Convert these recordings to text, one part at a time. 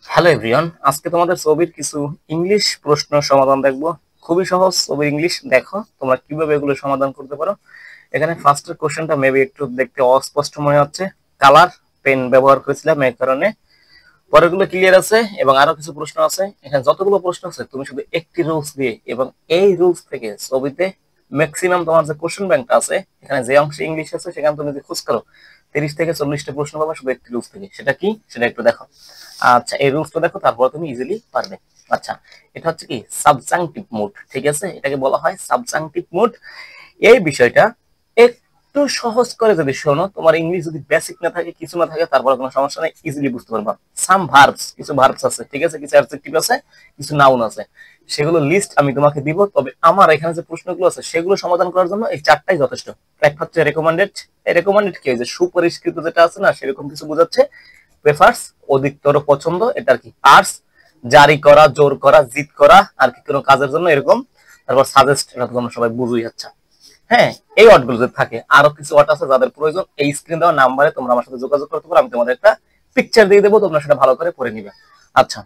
Hello everyone, আজকে তোমাদের ছবির কিছু ইংলিশ প্রশ্ন সমাধান দেখবো। খুবই সহজ ছবির ইংলিশ। দেখো তোমরা কিভাবে এগুলো সমাধান করতে পারো। এখানে ফার্স্টের কোশ্চেনটা মেবি একটু দেখতে অস্পষ্ট মনে হচ্ছে, কালার পেন ব্যবহার করেছিলাম এই কারণে। পরেরগুলো ক্লিয়ার আছে এবং আরো কিছু প্রশ্ন আছে। এখানে যতগুলো প্রশ্ন আছে তুমি শুধু একটি রুলস দিয়ে এবং এই রুলস থেকে ছবিতে ম্যাক্সিমাম তোমার যে কোশ্চেন ব্যাংকটা আছে, এখানে যে অংশে ইংলিশ আছে সেখানে তুমি যদি খোঁজ করো 30 থেকে 40টা প্রশ্ন পাবা শুধু একটি রুলস থেকে। সেটা কি সেটা একটু দেখো। আচ্ছা, এই রুলসটা দেখো, তারপর তুমি ইজিলি পারবে। আচ্ছা, এটা হচ্ছে কি সাবজাংটিভ মুড, ঠিক আছে? এটাকে বলা হয় সাবজাংটিভ মুড। এই বিষয়টা একটু সহজ করে যদি শোনো, তোমার ইংলিশ যদি বেসিক না থাকে, কিছু না থাকে, তারপরে কোনো সমস্যা নেই, ইজিলি বুঝতে পারবা। সাম ভার্বস, কিছু ভার্বস আছে, ঠিক আছে, কিছু অ্যাডজেক্টিভ আছে, কিছু নাউন আছে, সেগুলো লিস্ট আমি তোমাকে দিব। তবে আমার এখানে যে প্রশ্নগুলো আছে সেগুলো সমাধান করার জন্য এই চারটাই যথেষ্ট। একটা হচ্ছে রেকমেন্ডেড। এই রেকমেন্ডেড কি, যে সুপরিষ্কৃত যেটা আছে না, সেরকম কিছু বোঝাচ্ছে। প্রেফার্স, অধিকতর পছন্দ, এটা আর কি। আর্টস, জারি করা, জোর করা, জিদ করা আর কি কোনো কাজের জন্য এরকম। তারপর সাজেস্ট, এটা তো তোমরা সবাই বুঝুই। আচ্ছা, হ্যাঁ, এই ওয়ার্ডগুলো যদি থাকে, আরো কিছু ওয়ার্ড আছে যাদের প্রয়োজন, এই স্ক্রিন দেওয়া নাম্বারে তোমরা আমার সাথে যোগাযোগ করতে পারো। আমি তোমাদের একটা পিকচার দিয়ে দেবো, তোমরা সেটা ভালো করে পড়ে নিবে। আচ্ছা,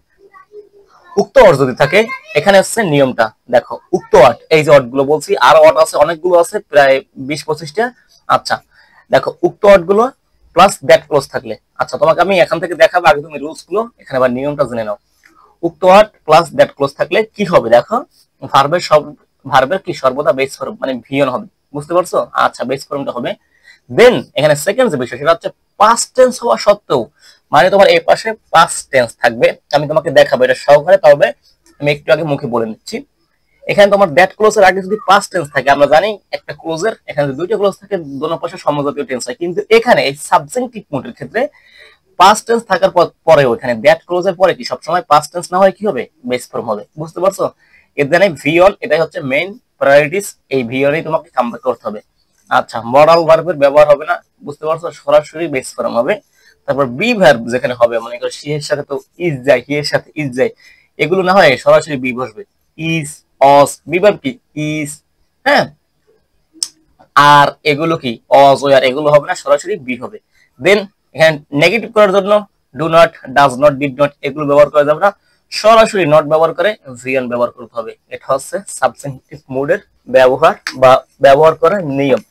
উক্ত ওয়ার্ড যদি থাকে, এখানে হচ্ছে নিয়মটা দেখো। উক্ত ওয়ার্ড, এই যে ওয়ার্ড গুলো বলছি, আরো ওয়ার্ড আছে, অনেকগুলো আছে, প্রায় 20-25টা। আচ্ছা, দেখো উক্ত ওয়ার্ড গুলো প্লাস দ্যাট ক্লোজ থাকলে, আচ্ছা তোমাকে আমি এখান থেকে দেখাবো, আগে তুমি রুলস গুলো এখানে আবার নিয়মটা জেনে নাও। উক্ত ওয়ার্ড প্লাস দ্যাট ক্লোজ থাকলে কি হবে দেখো, ভার্বের সব ভার্বের কি সর্বদা বেস ফর্ম মানে ভিয়ন হবে। বুঝতে পারছো? আচ্ছা, বেস ফর্মটা হবে। দেন এখানে সেকেন্ড যে বিষয় সেটা হচ্ছে পাস্ট টেন্স হওয়া সত্ত্বেও, মানে তোমার এই পাশে পাস্ট টেন্স থাকবে। আমি তোমাকে দেখাবো এটা সহকারে, তবে আমি একটু আগে মুখে বলে নিচ্ছি। এখানে তোমার দ্যাট ক্লোজের আগে যদি পাস্ট টেন্স থাকে, আমরা জানি একটা ক্লোজের এখানে যদি দুইটা ক্লোজ থাকে দোনো পাশে সমজাতীয় টেন্স হয়, কিন্তু এখানে এই সাবজেক্টিভ মোডের ক্ষেত্রে পাস্ট টেন্স থাকার পরেও এখানে দ্যাট ক্লোজের পরে কি সবসময় পাস্ট টেন্স না হয় কি হবে, বেস ফর্ম হবে। বুঝতে পারছো? এর জন্য ভি অন, এটাই হচ্ছে মেইন প্রায়োরিটিস। এই ভি অনই তোমাকে কামব্যাক করতে হবে। আচ্ছা, মডাল ভার্বের ব্যবহার হবে না। বুঝতে পারছো? সরাসরি বেস ফর্ম হবে। তারপর বি ভার্ব যেখানে হবে, মনে করো সি এর সাথে তো ইজ যায়, হি এর সাথে ইজ যায়, এগুলো না হয় সরাসরি বি বসবে। ইজ, অস, বি ভার্ব কি ইজ, হ্যাঁ। আর এগুলো কি অজ, ওয়ার, এগুলো হবে না, সরাসরি বি হবে। দেন এখানে নেগেটিভ করার জন্য do not, does not, did not, এগুলো ব্যবহার করা যাবে না, সরাসরি নট ব্যবহার করে ভিএন ব্যবহার করতে হবে। এটা হচ্ছে সাবজেক্টিভ মোডের ব্যবহার বা ব্যবহার করার নিয়ম।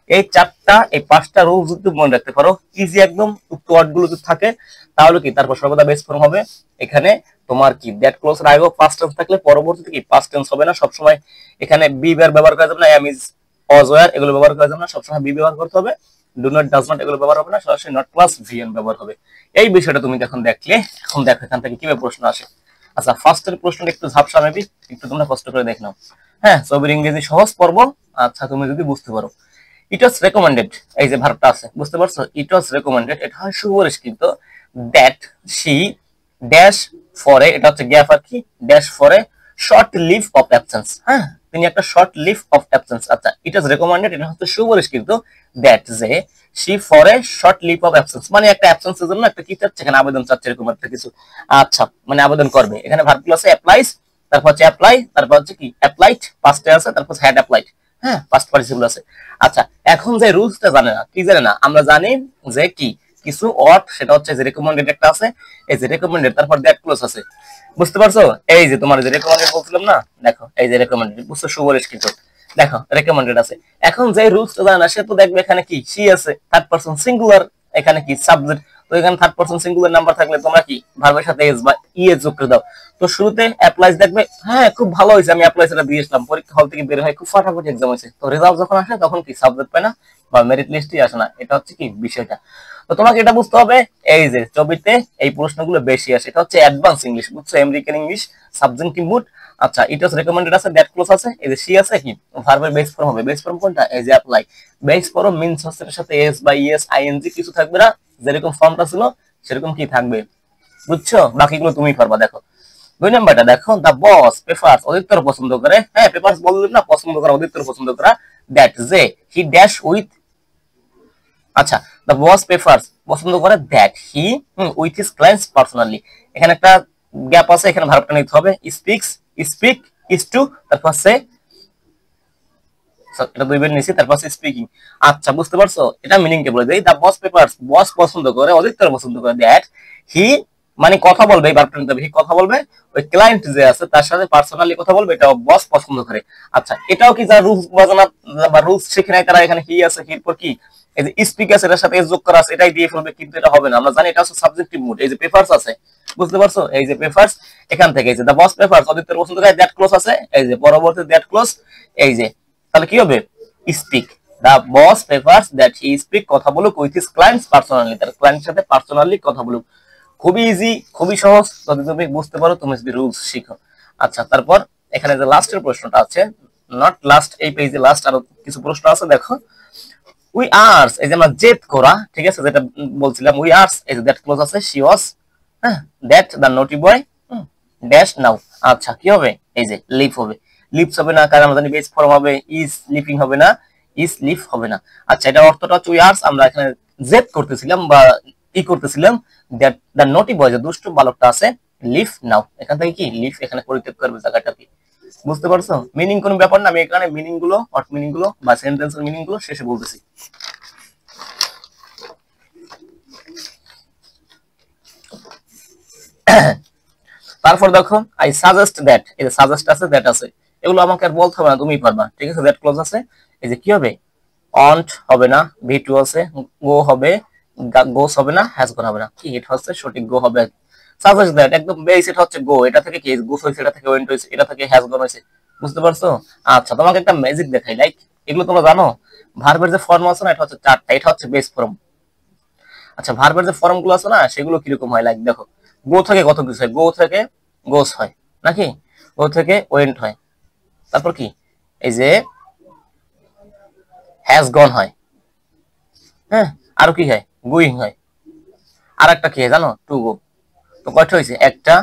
এই চারটা, এই পাঁচটা রুল যদি মনে রাখতে পারো, ইজি একদম। উক্ত ওয়ার্ড গুলো যদি থাকে তাহলে কি তারপর সর্বদা বেস ফর্ম হবে। এখানে তোমার কি দ্যাট ক্লোজ এর আগেও পাস্ট টেন্স থাকলে পরবর্তীতে কি পাস্ট টেন্স হবে না সবসময়। এখানে বি ভার্ব ব্যবহার করা যাবে না, এম ইজ, অজ, ওয়্যার, এগুলো ব্যবহার করা যাবে না, সবসময় বি ব্যবহার করতে হবে। ডু নট, ডাজ নট, এগুলো ব্যবহার হবে না, সরাসরি নট প্লাস ভিএন ব্যবহার হবে। এই বিষয়টা তুমি এখন দেখলে, এখন দেখো এখান থেকে কিভাবে প্রশ্ন আসে। আচ্ছা, ফার্স্টের প্রশ্নটা একটু ঝাপসা মেবি, একটু তোমরা কষ্ট করে দেখে নাও। হ্যাঁ, ছবির ইংরেজি সহজ পর্ব। আচ্ছা, তুমি যদি বুঝতে পারো, ইট ওয়াজ রেকমেন্ডেড, এই যে ভার্বটা আছে, বুঝতে পারছো? ইট ওয়াজ রেকমেন্ডেড, এটা হয় সুপরিষ্কৃত দ্যাট শি ড্যাশ ফরে, এটা হচ্ছে গ্যাপ আর কি, ড্যাশ ফরে শর্ট লিভ অফ অ্যাবসেন্স। হ্যাঁ, তিনি একটা শর্ট লিভ অফ অ্যাবসেন্স। আচ্ছা, ইট ওয়াজ রেকমেন্ডেড, এটা হচ্ছে সুপরিষ্কৃত দ্যাট যে শি ফরে শর্ট লিভ অফ অ্যাবসেন্স, মানে একটা অ্যাবসেন্সের জন্য একটা কি চাচ্ছে, এখানে আবেদন চাচ্ছে, এরকম একটা কিছু। আচ্ছা, মানে আবেদন করবে। এখানে ভার্বগুলো আছে অ্যাপ্লাইজ, তারপর হচ্ছে অ্যাপ্লাই, তারপর হচ্ছে কি অ্যাপ্লাইড, পাস্টে আছে, তারপর হ্যাড অ্যাপ্লাইড। হ্যাঁ, পাস্ট পার্টিসিপল আছে। আচ্ছা, এখন যে রুলসটা জানে না, কি জানে না, আমরা জানি যে কি কিছু ওয়ার্ড, সেটা হচ্ছে যে রেকমেন্ডেড একটা আছে, এই যে রেকমেন্ডেড, তারপর দ্যাট ক্লোজ আছে। বুঝতে পারছো? এই যে তোমার যে রেকমেন্ডেড বলছিলাম না, দেখো এই যে রেকমেন্ডেড, বুঝছো, সুপরিষ্কৃত, দেখো রেকমেন্ডেড আছে। এখন যে রুলসটা জানে না সে তো দেখবে এখানে কি সি আছে, থার্ড পারসন সিঙ্গুলার, এখানে কি সাবজেক্ট, তো এখানে থার্ড পারসন সিঙ্গুলার নাম্বার থাকলে তোমরা কি ভার্বের সাথে এস বা ই এ যোগ করে দাও। তো শুরুতে অ্যাপ্লাইজ দেখবে, হ্যাঁ খুব ভালো হয়েছে, আমি অ্যাপ্লাইজটা দিয়েছিলাম, পরীক্ষা হল থেকে বের হয় খুব ফাটাফাটি এক্সাম হয়েছে, তো রেজাল্ট যখন আসে তখন কি সাবজেক্ট পায় না বা মেরিট লিস্টই আসে না। এটা হচ্ছে কি বিষয়টা। তো তোমাকে এটা বুঝতে হবে, এই যে ছবিতে এই প্রশ্নগুলো বেশি আসে, এটা হচ্ছে অ্যাডভান্স ইংলিশ, বুঝছো, আমেরিকান ইংলিশ, সাবজেক্টিভ মুড। আচ্ছা, ইট ওয়াজ রেকমেন্ডেড আছে, দ্যাট ক্লোজ আছে, এই যে সি আছে, কি ভার্বের বেস ফর্ম হবে। বেস ফর্ম কোনটা? এই যে অ্যাপ্লাই। বেস ফর্ম মিন্স হচ্ছে এর সাথে এস বা ইএস আইএনজি কিছু থাকবে না, যেরকম ফর্মটা ছিল সেরকম কি থাকবে। বুঝছো? বাকিগুলো তুমি পারবা। দেখো 2 নাম্বারটা দেখো, দা বস পেপারস, অধিকতর পছন্দ করে। হ্যাঁ, পেপারস বললাম না, পছন্দ করা, অধিকতর পছন্দ করা। দ্যাট যে হি ড্যাশ উইথ, আচ্ছা, দা বস পেপারস পছন্দ করে that he with his clients personally. এখানে একটা গ্যাপ আছে, এখানে ভার্বটা নিতে হবে। স্পিক্স, স্পিক, ইজ টু, তারপর সে, এটা দুইবার নিছি, তারপর স্পিকিং। আচ্ছা, বুঝতে পারছো? এটা মিনিংটা বলে দেই। দা বস পেপারস, বস পছন্দ করে, অধিকতর পছন্দ করে দ্যাট হি মানে কথা বলবে, এই ভার্বটা নিতে হবে, কথা বলবে ওই ক্লায়েন্ট যে আছে তার সাথে পার্সোনালি কথা বলবে, এটা বস পছন্দ করে। আচ্ছা, এটাও কি যারা রুলস বাজানা বা রুলস শিখে নাই তারা এখানে হি আছে, হির পর কি এই যে স্পিক আছে এটার সাথে যোগ করা আছে, এটাই দিয়ে ফেলবে, কিন্তু এটা হবে না। আমরা জানি এটা হচ্ছে সাবজেক্টিভ মুড। এই যে পেপারস আছে, বুঝতে পারছো, এই যে পেপারস, এখান থেকে এই যে দা বস পেপারস, অদিতের পছন্দ করে দ্যাট ক্লোজ আছে, এই যে পরবর্তী দ্যাট ক্লোজ, এই যে তাহলে কি হবে, speak the boss papers that he speak, কথা বলুক উইথ হিজ ক্লায়েন্টস পার্সোনালি, তার ক্লায়েন্টের সাথে পার্সোনালি কথা বলুক। খুবই ইজি, খুবই সহজ, যদি তুমি বুঝতে পারো, তুমি যদি রুলস শিখো। আচ্ছা, তারপর এখানে যে লাস্টের প্রশ্নটা আছে, নট লাস্ট, এই পেজে লাস্ট আরো কিছু প্রশ্ন আছে, দেখো। উই আর্স, এই যে আমরা জেদ করা, ঠিক আছে, যেটা বলছিলাম, উই আর্স, এই যে দ্যাট ক্লোজ আছে, শি ওয়াজ, হ্যাঁ, দ্যাট দা নটি বয় ড্যাশ নাও। আচ্ছা, কি হবে, এই যে লিভ হবে, লিভস হবে না, কারণ আমরা জানি বেস ফর্ম হবে, ইজ লিভিং হবে না, ইজ লিভ হবে না। আচ্ছা, এটা অর্থটা হচ্ছে উই আর্স, আমরা এখানে জেদ করতেছিলাম বা ই করতেছিলাম, দ্যাট দা নটি বয়, যে দুষ্ট বালকটা আছে, লিভ নাও, এখান থেকে কি লিভ এখানে পরিত্যাগ করবে জায়গাটা কি, বুঝতে পারছো? মিনিং কোন ব্যাপার না, আমি এখানে মিনিং গুলো, অর্থ মিনিং গুলো বা সেন্টেন্সের মিনিং গুলো শেষে বলতেছি। তারপর দেখো, আই সাজেস্ট দ্যাট, এই যে সাজেস্ট আছে, দ্যাট আছে, এগুলো আমাকে আর বলতে হবে না, তুমিই পারবা, ঠিক আছে। দ্যাট ক্লোজ আছে, এই যে কি হবে, অন্ট হবে না, ভি টু আছে, গো হবে, গোস হবে না, হ্যাজ গন হবে না, কি এটা হচ্ছে সঠিক, গো হবে। সাজেস্ট দ্যাট একদম বেস, এটা হচ্ছে গো, এটা থেকে কি গোস হয়েছে, এটা থেকে ওয়েন্ট হয়েছে, এটা থেকে হ্যাজ গন হয়েছে, বুঝতে পারছো? আচ্ছা, তোমাকে একটা ম্যাজিক দেখাই, লাইক এগুলো তোমরা জানো, ভার্বের যে ফর্ম আছে না, এটা হচ্ছে চারটা, এটা হচ্ছে বেস ফর্ম। আচ্ছা, ভার্বের যে ফর্ম গুলো আছে না, সেগুলো কিরকম হয়, লাইক দেখো, গো থেকে কত কিছু হয়, গো থেকে গোস হয় নাকি, গো থেকে ওয়েন্ট হয়, তারপর কি এই যে হ্যাজ গন হয়, হ্যাঁ, আরো কি হয়, গোয়িং হয়, আর একটা কি হয় জানো, টু গো। তো কয়টা হয়েছে, একটা,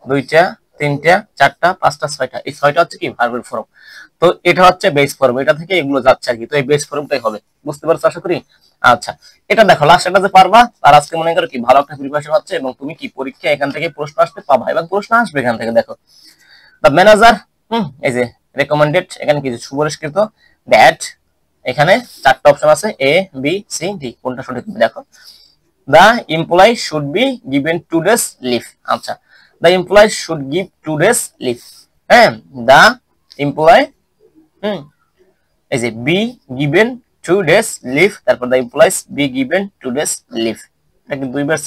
দুইটা, তিনটা, চারটা, পাঁচটা, ছয়টা, এই ছয়টা হচ্ছে কি ভার্বের ফর্ম। তো এটা হচ্ছে বেস ফর্ম, এটা থেকে এগুলো যাচ্ছে আর কি, তো এই বেস ফর্মটাই হবে, বুঝতে পারছো আশা করি। আচ্ছা, এটা দেখো, লাস্ট এটা যে পারবা, আর আজকে মনে করো কি ভালো একটা প্রিপারেশন হচ্ছে, এবং তুমি কি পরীক্ষা এখান থেকে প্রশ্ন আসতে পাবা, এবং প্রশ্ন আসবে এখান থেকে। দেখো, দ্য ম্যানেজার, এই যে রেকমেন্ডেড, এখানে কি সুপরিষ্কৃত, দ্যাট, এখানে চারটা অপশন আছে, এ বি সি ডি, কোনটা সঠিক দেখো। The employee should be given 2 days লিভ। আচ্ছা, the employee should give 2 days লিভ, হ্যাঁ, দ্য এমপ্লয়ি, এই যে বি গিভেন 2 days লিভ, তারপর the employees be given 2 days লিভ, এটা কিন্তু দুইবার।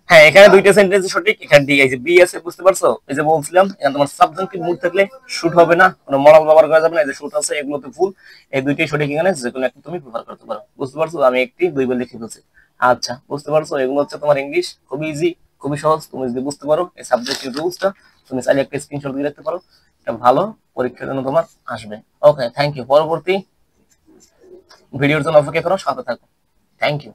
হ্যাঁ, এখানে দুইটা সেন্টেন্স সঠিক, এখানে ডি, এই যে বি আছে, বুঝতে পারছো? এই যে বলছিলাম, এখানে তোমার সাবজেক্টিভ মুড থাকলে শুট হবে না, কোনো মরাল ব্যবহার করা যাবে না, এই যে শুট আছে, এগুলোতে ভুল, এই দুইটাই সঠিক, এখানে যে কোনো একটা তুমি ব্যবহার করতে পারো, বুঝতে পারছো? আমি একটি দুইবার লিখে ফেলছি। আচ্ছা, বুঝতে পারছো? এগুলো হচ্ছে তোমার ইংলিশ, খুবই ইজি, খুবই সহজ, তুমি যদি বুঝতে পারো এই সাবজেক্টিভ রুলসটা, তুমি চাইলে একটা স্ক্রিনশট দিয়ে রাখতে পারো, এটা ভালো পরীক্ষার জন্য তোমার আসবে। Okay, thank you. পরবর্তী ভিডিওর জন্য অপেক্ষা করো, সাথে থাকো। Thank you.